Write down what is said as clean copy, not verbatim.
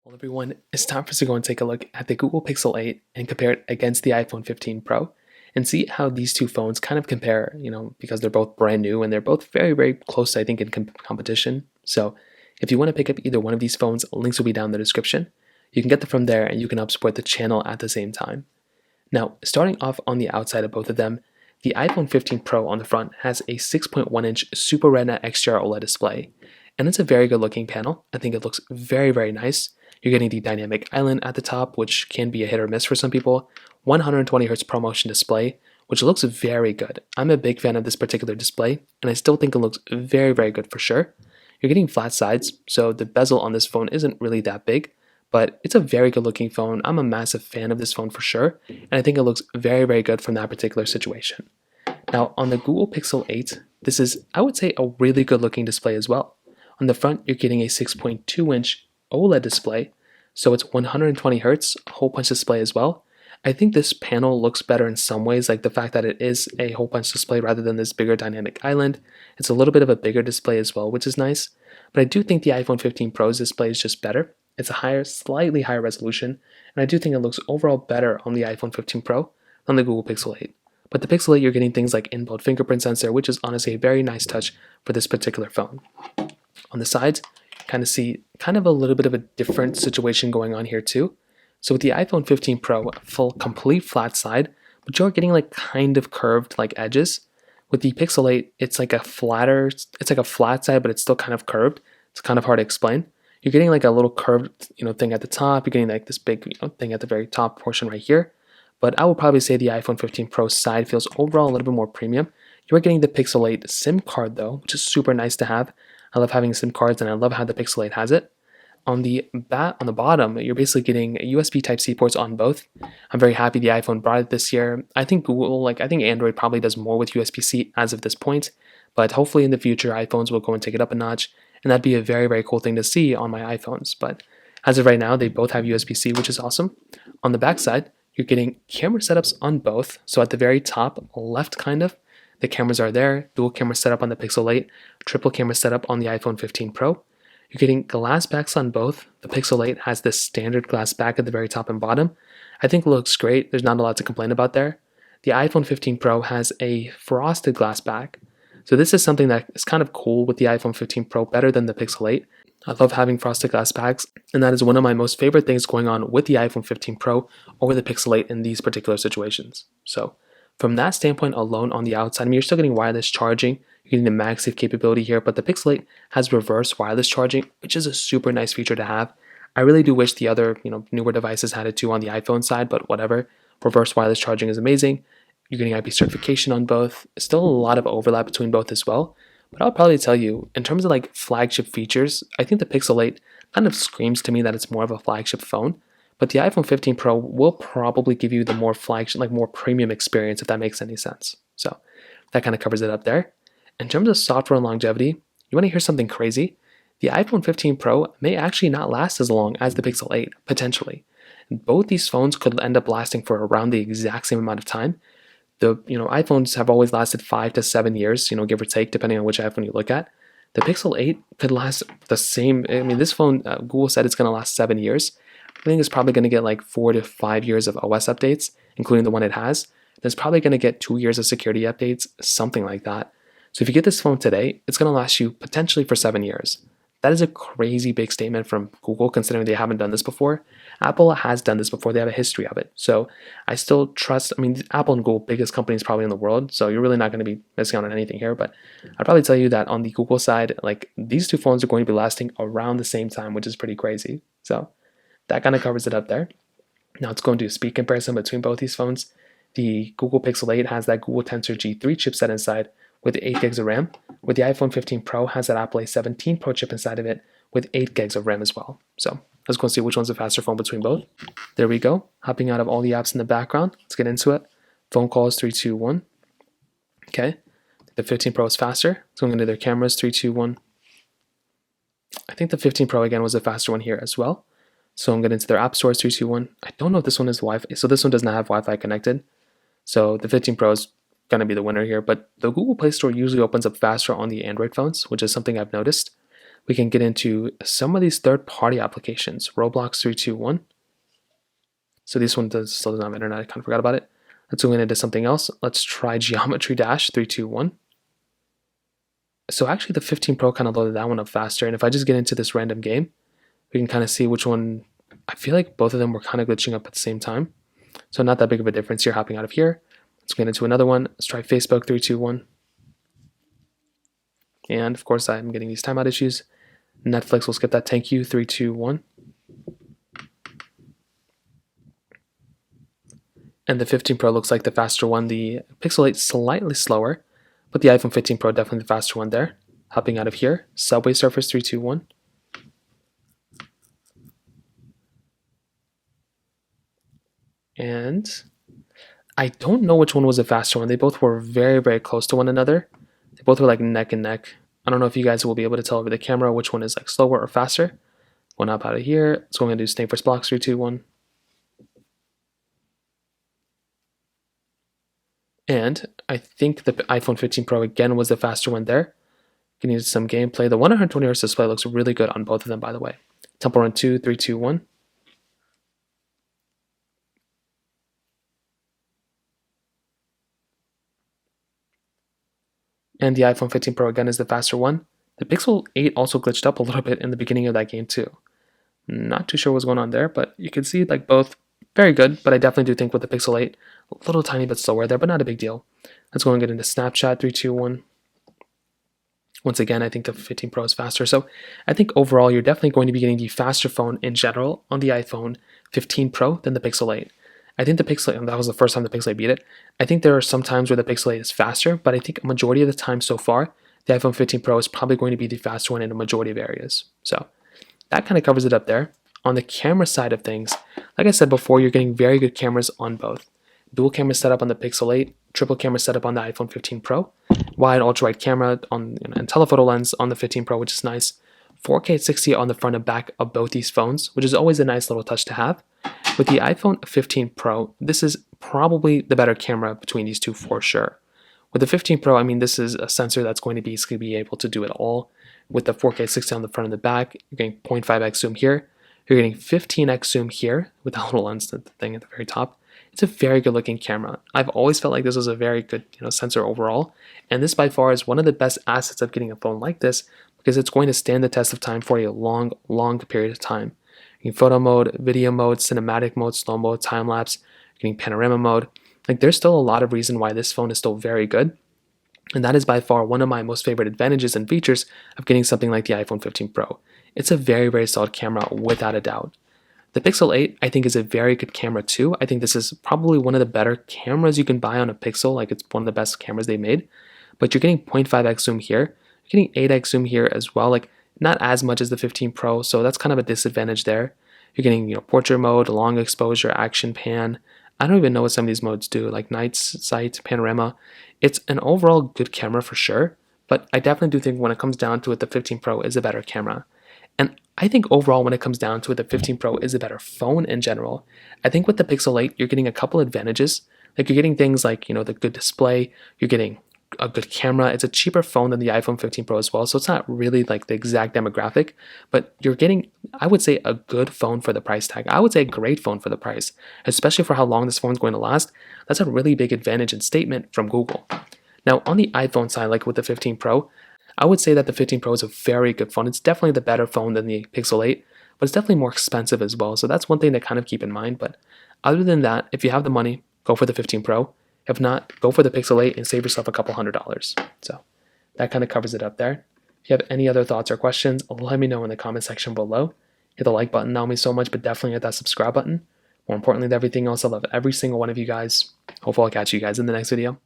Well, everyone, it's time for us to go and take a look at the Google Pixel 8 and compare it against the iPhone 15 Pro and see how these two phones kind of compare, because they're both brand new and they're both very, very close, I think, in competition. So if you want to pick up either one of these phones, links will be down in the description. You can get them from there and you can help support the channel at the same time. Now, starting off on the outside of both of them, the iPhone 15 Pro on the front has a 6.1-inch Super Retina XDR OLED display, and it's a very good looking panel. I think it looks very, very nice. You're getting the dynamic island at the top, which can be a hit or miss for some people, 120Hz ProMotion display, which looks very good. I'm a big fan of this particular display, and I still think it looks very, very good for sure. You're getting flat sides, so the bezel on this phone isn't really that big, but it's a very good looking phone. I'm a massive fan of this phone for sure, and I think it looks very, very good from that particular situation. Now, on the Google Pixel 8, this is, I would say, a really good looking display as well. On the front, you're getting a 6.2-inch OLED display, so it's 120 Hz, hole punch display as well. I think this panel looks better in some ways, like the fact that it is a hole punch display rather than this bigger dynamic island. It's a little bit of a bigger display as well, which is nice. But I do think the iPhone 15 Pro's display is just better. It's a slightly higher resolution, and I do think it looks overall better on the iPhone 15 Pro than the Google Pixel 8. But the Pixel 8, you're getting things like inbuilt fingerprint sensor, which is honestly a very nice touch for this particular phone. On the sides, you kind of see kind of a little bit of a different situation going on here too. So with the iPhone 15 Pro, full complete flat side, but you're getting like kind of curved like edges. With the Pixel 8, it's like a flat side, but it's still kind of curved. It's kind of hard to explain. You're getting like a little curved, thing at the top. You're getting like this big, thing at the very top portion right here. But I will probably say the iPhone 15 Pro side feels overall a little bit more premium. You are getting the Pixel 8 SIM card though, which is super nice to have. I love having SIM cards, and I love how the Pixel 8 has it. On the bottom, you're basically getting USB Type-C ports on both. I'm very happy the iPhone brought it this year. I think Android probably does more with USB-C as of this point, but hopefully in the future iPhones will go and take it up a notch, and that'd be a very, very cool thing to see on my iPhones. But as of right now, they both have USB-C, which is awesome. On the back side, you're getting camera setups on both. So at the very top left, the cameras are there. Dual camera setup on the Pixel 8, triple camera setup on the iPhone 15 Pro. You're getting glass backs on both. The Pixel 8 has this standard glass back at the very top and bottom. I think it looks great. There's not a lot to complain about there. The iPhone 15 Pro has a frosted glass back. So this is something that is kind of cool with the iPhone 15 Pro, better than the Pixel 8. I love having frosted glass backs, and that is one of my most favorite things going on with the iPhone 15 Pro over the Pixel 8 in these particular situations. So from that standpoint alone on the outside, you're still getting wireless charging. You're getting the MagSafe capability here, but the Pixel 8 has reverse wireless charging, which is a super nice feature to have. I really do wish the other, newer devices had it too on the iPhone side, but whatever. Reverse wireless charging is amazing. You're getting IP certification on both. Still a lot of overlap between both as well. But I'll probably tell you, in terms of like flagship features, I think the Pixel 8 kind of screams to me that it's more of a flagship phone. But the iPhone 15 Pro will probably give you the more flagship, like more premium experience, if that makes any sense. So that kind of covers it up there. In terms of software and longevity, you want to hear something crazy? The iPhone 15 Pro may actually not last as long as the Pixel 8, potentially. Both these phones could end up lasting for around the exact same amount of time. The iPhones have always lasted 5 to 7 years, give or take, depending on which iPhone you look at. The Pixel 8 could last the same. I mean, this phone, Google said it's going to last 7 years. I think it's probably going to get like 4 to 5 years of OS updates, including the one it has. It's probably going to get 2 years of security updates, something like that. So if you get this phone today, it's going to last you potentially for 7 years. That is a crazy big statement from Google, considering they haven't done this before. Apple has done this before. They have a history of it. So I still trust, Apple and Google, biggest companies probably in the world. So you're really not going to be missing out on anything here. But I'd probably tell you that on the Google side, like these two phones are going to be lasting around the same time, which is pretty crazy. So that kind of covers it up there. Now let's go and do a speed comparison between both these phones. The Google Pixel 8 has that Google Tensor G3 chipset inside with 8 gigs of RAM, with the iPhone 15 Pro has that Apple A17 Pro chip inside of it with 8 gigs of RAM as well. So let's go and see which one's the faster phone between both. There we go. Hopping out of all the apps in the background. Let's get into it. Phone calls 3, 2, 1. Okay. The 15 Pro is faster. It's going into their cameras 3, 2, 1. I think the 15 Pro again was the faster one here as well. So I'm getting into their app stores 3, 2, 1. I don't know if this one is Wi-Fi. So this one does not have Wi-Fi connected. So the 15 Pro is going to be the winner here, but the Google Play Store usually opens up faster on the Android phones, which is something I've noticed. we can get into some of these third-party applications. Roblox 321. So this one still doesn't have internet. I kind of forgot about it. Let's go into something else. Let's try Geometry Dash 321. So actually the 15 Pro kind of loaded that one up faster. And if I just get into this random game, we can kind of see which one. I feel like both of them were kind of glitching up at the same time. So not that big of a difference here hopping out of here. Let's get into another one. Let's try Facebook 321. And of course I'm getting these timeout issues. Netflix will skip that. Thank you 321. And the 15 Pro looks like the faster one. The Pixel 8 slightly slower, but the iPhone 15 Pro definitely the faster one there. Hopping out of here, Subway Surfers 321. And I don't know which one was the faster one. They both were very, very close to one another. They both were like neck and neck. I don't know if you guys will be able to tell over the camera which one is like slower or faster. Going up out of here. So I'm going to do Snake vs. Blocks 321. And I think the iPhone 15 Pro again was the faster one there. Getting into some gameplay. The 120Hz display looks really good on both of them, by the way. Temple Run 2, 3, 2, 1. And the iPhone 15 Pro again is the faster one. The Pixel 8 also glitched up a little bit in the beginning of that game too. Not too sure what's going on there, but you can see like both very good, but I definitely do think with the Pixel 8, a little tiny bit slower there, but not a big deal. Let's go and get into Snapchat 3, 2, 1. Once again, I think the 15 Pro is faster. So I think overall, you're definitely going to be getting the faster phone in general on the iPhone 15 Pro than the Pixel 8. I think the Pixel 8, and that was the first time the Pixel 8 beat it. I think there are some times where the Pixel 8 is faster, but I think a majority of the time so far, the iPhone 15 Pro is probably going to be the faster one in a majority of areas. So that kind of covers it up there. On the camera side of things, like I said before, you're getting very good cameras on both. Dual camera setup on the Pixel 8, triple camera setup on the iPhone 15 Pro, wide ultra-wide camera on and telephoto lens on the 15 Pro, which is nice. 4K 60 on the front and back of both these phones, which is always a nice little touch to have. With the iPhone 15 Pro, this is probably the better camera between these two for sure. With the 15 Pro, I mean, this is a sensor that's going to basically be able to do it all. With the 4K 60 on the front and the back, you're getting 0.5x zoom here. You're getting 15x zoom here with that little lens thing at the very top. It's a very good looking camera. I've always felt like this was a very good sensor overall. And this by far is one of the best assets of getting a phone like this because it's going to stand the test of time for a long, long period of time. You're getting photo mode, video mode, cinematic mode, slow mode, time lapse, getting panorama mode. Like there's still a lot of reason why this phone is still very good. And that is by far one of my most favorite advantages and features of getting something like the iPhone 15 Pro. It's a very, very solid camera without a doubt. The Pixel 8, I think, is a very good camera too. I think this is probably one of the better cameras you can buy on a Pixel. Like it's one of the best cameras they made. But you're getting 0.5x zoom here. You're getting 8x zoom here as well. Like not as much as the 15 Pro, so that's kind of a disadvantage there. You're getting portrait mode, long exposure, action pan. I don't even know what some of these modes do, like night sight, panorama. It's an overall good camera for sure, but I definitely do think when it comes down to it, the 15 Pro is a better camera. And I think overall, when it comes down to it, the 15 Pro is a better phone in general. I think with the Pixel 8, you're getting a couple advantages. Like you're getting things like, the good display, you're getting a good camera. It's a cheaper phone than the iPhone 15 Pro as well, so it's not really like the exact demographic, but you're getting, I would say, a good phone for the price tag. I would say a great phone for the price, especially for how long this phone's going to last. That's a really big advantage and statement from Google. Now, on the iPhone side, like with the 15 Pro, I would say that the 15 Pro is a very good phone. It's definitely the better phone than the Pixel 8, but it's definitely more expensive as well, so that's one thing to kind of keep in mind. But other than that, if you have the money, go for the 15 Pro. If not, go for the Pixel 8 and save yourself a couple $100s. So that kind of covers it up there. If you have any other thoughts or questions, let me know in the comment section below. Hit the like button, that would mean so much, but definitely hit that subscribe button. More importantly than everything else, I love every single one of you guys. Hopefully I'll catch you guys in the next video.